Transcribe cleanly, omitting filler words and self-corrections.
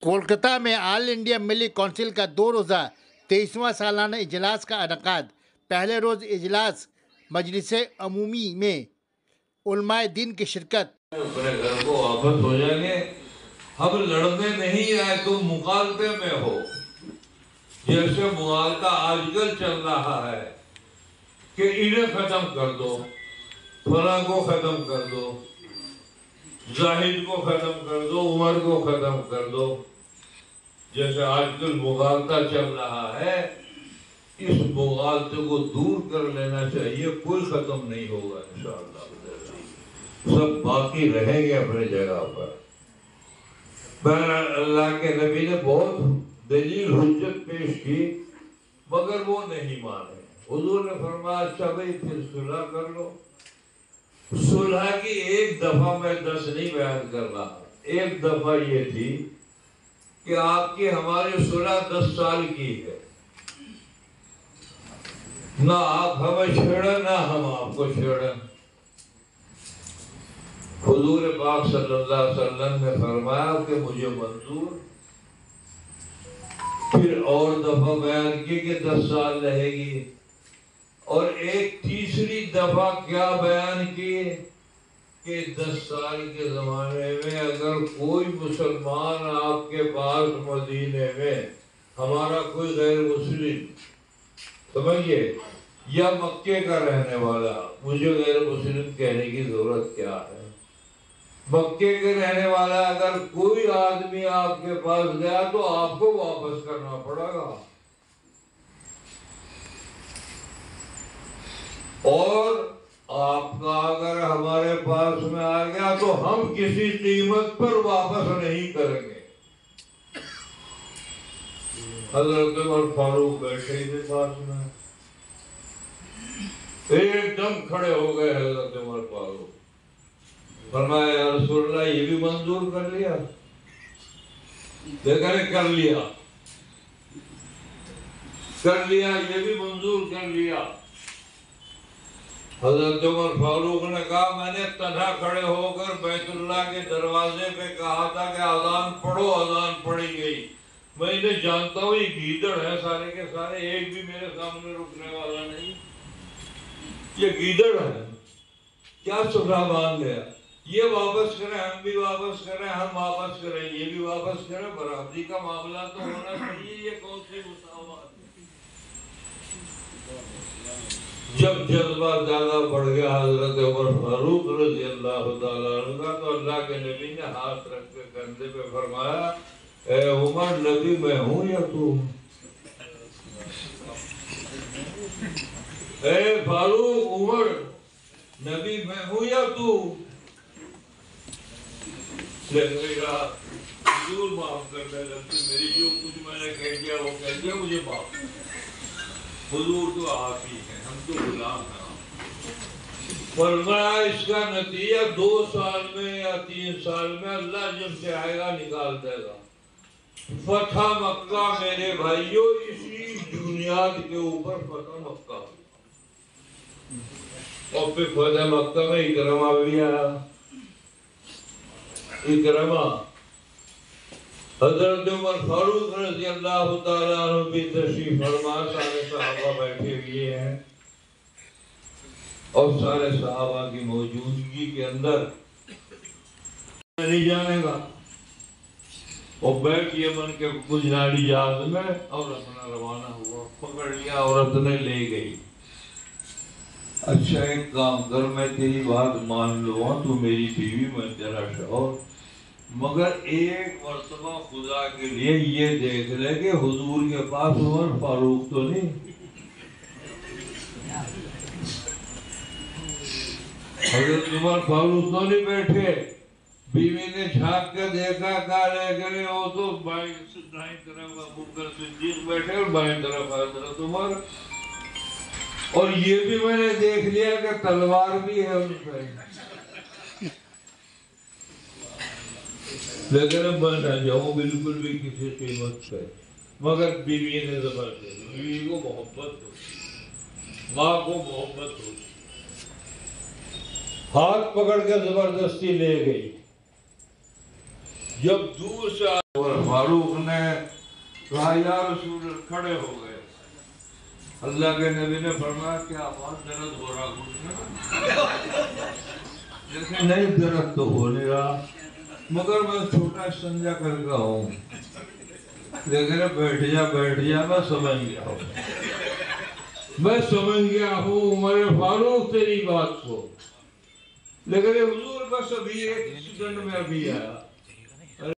कोलकाता में all India मिली council का 2 रोज़ा 23वां सालाना इजलास का इनकाद। पहले रोज़ इजलास मजलिस अमूमी में उलमाए दीन की शिरकत। अपने घर को वापस हो जाएंगे। हम लड़ने नहीं आए तो मुकालते में हो, जैसे मुकालता आजकल चल रहा है कि इन्हें खत्म कर दो, फलां को खत्म कर दो, जाहिद को खत्म कर दो, उमर को खत्म कर दो। जैसे आजकल मुगालता चल रहा है, इस मुगालते को दूर कर लेना चाहिए। कोई खत्म नहीं होगा इंशाअल्लाह, सब बाकी रहेंगे अपने जगह पर। अल्लाह के नबी ने बहुत दलील हुज्जत पेश की, मगर वो नहीं माने। हुजूर ने फरमाया अच्छा भाई फिर सुलह कर लो। सुलह की एक दफा मैं 10 नहीं बयान कर रहा, एक दफा ये थी कि आपकी हमारी सुलह 10 साल की है, ना आप हमें छेड़े ना हम आपको छेड़े। हुजूर पाक सल्लल्लाहु अलैहि वसल्लम ने फरमाया कि मुझे मंजूर। फिर और दफा बयान की कि 10 साल रहेगी, और एक तीसरी दफा क्या बयान की कि 10 साल के जमाने में अगर कोई मुसलमान आपके पास मदीने में, हमारा कोई गैर मुस्लिम समझिए, या मक्के का रहने वाला, मुझे गैर मुस्लिम कहने की जरूरत क्या है, मक्के के रहने वाला अगर कोई आदमी आपके पास गया तो आपको वापस करना पड़ेगा। और आपका अगर हमारे पास में आ गया तो हम किसी कीमत पर वापस नहीं करेंगे। हजरत उमर फारूक बैठे थे पास में, एकदम खड़े हो गए हजरत उमर फारूक। फरमाया या रसूलल्लाह ये भी मंजूर कर लिया? कर लिया, ये भी मंजूर कर लिया। हजरत उमर फारूक ने कहा मैंने तन्हा खड़े होकर बैतुल्लाह के दरवाजे पे कहा था कि अजान पढ़ो, अजान पढ़ी गई। मैं इन्हें जानता हूँ, ये गीदड़ है सारे के सारे, एक भी मेरे सामने रुकने वाला नहीं। ये गीदड़ है, क्या सुलह मान गया? ये वापस करें, हम भी वापस करें, हम वापस करें, ये भी वापस करें। बराबरी का मामला तो होना चाहिए। ये कौन सी मुसावात है? जब जज्बा ज्यादा बढ़ गया हजरत उमर फारूक रज़ी अल्लाह तआला अन्हु का, तो अल्लाह के नबी ने हाथ रख के कंधे पे फरमाया ए उमर, नबी मैं हूं या तू? ए फारूक, उमर, नबी मैं हूं या तू? हुजूर माफ कर दे, गलती मेरी, जो कुछ मैंने कह दिया वो कह दिया, मुझे माफ। हुजूर तो आप ही हैं, हम तो गुलाम हैं। फरमाया इसका नतीजा 2 साल में या 3 साल में अल्लाह जब चाहेगा निकाल देगा। फतह मक्का मेरे भाइयों, इसी बुनियाद के ऊपर फतह मक्का। और फिर फतह मक्का में इकरमा भी आया। इकरमा हजरत उमर फारूक रज़ी अल्लाह तआला अन्हु भी तशरीफ फरमा, सारे सहाबा बैठे हुए हैं, और सारे सहाबा की मौजूदगी के अंदर नहीं जानेगा। और बैठ यमन के गुजरानी जहाज में और अपना रवाना हुआ। पकड़ लिया, औरत ने ले गई। अच्छा एक काम कर, मैं तेरी बात मान लूँ, तू मेरी बीवी, मैं तेरा शौहर, मगर एक मर्तबा खुदा के लिए ये देख ले कि हुजूर के पास उमर फारूक तो नहीं। हजरत उमर फारूक तो नहीं बैठे। बीवी ने झांक के देखा, करे वो तो बाएं तरफ अबू बकर सिद्दीक बैठे और बाएं तरफ हजरत उमर। और ये भी मैंने देख लिया कि तलवार भी है उन पर, लेकिन मैं न जाऊं बिल्कुल भी किसी कीमत पे। मगर बीवी ने जबरदस्त, बीवी को मोहब्बत होती, माँ को मोहब्बत होती, हाथ पकड़ के जबरदस्ती ले गई। जब दूर से اور فاروق نے کہا یا رسول، کھڑے ہو گئے. اللہ کے نبی نے فرمایا کیا بات درد ہو رہا گھٹنے؟ لیکن نہیں، درد تو ہو نہیں رہا، مگر میں چھوٹا استنجا کر کا ہوں. لیکن بیٹھ جا میں سمجھ گیا ہوں، میں سمجھ گیا ہوں عمر فاروق تیری بات کو. لیکن حضور بس ابھی ایک سیکنڈ میں ابھی آیا.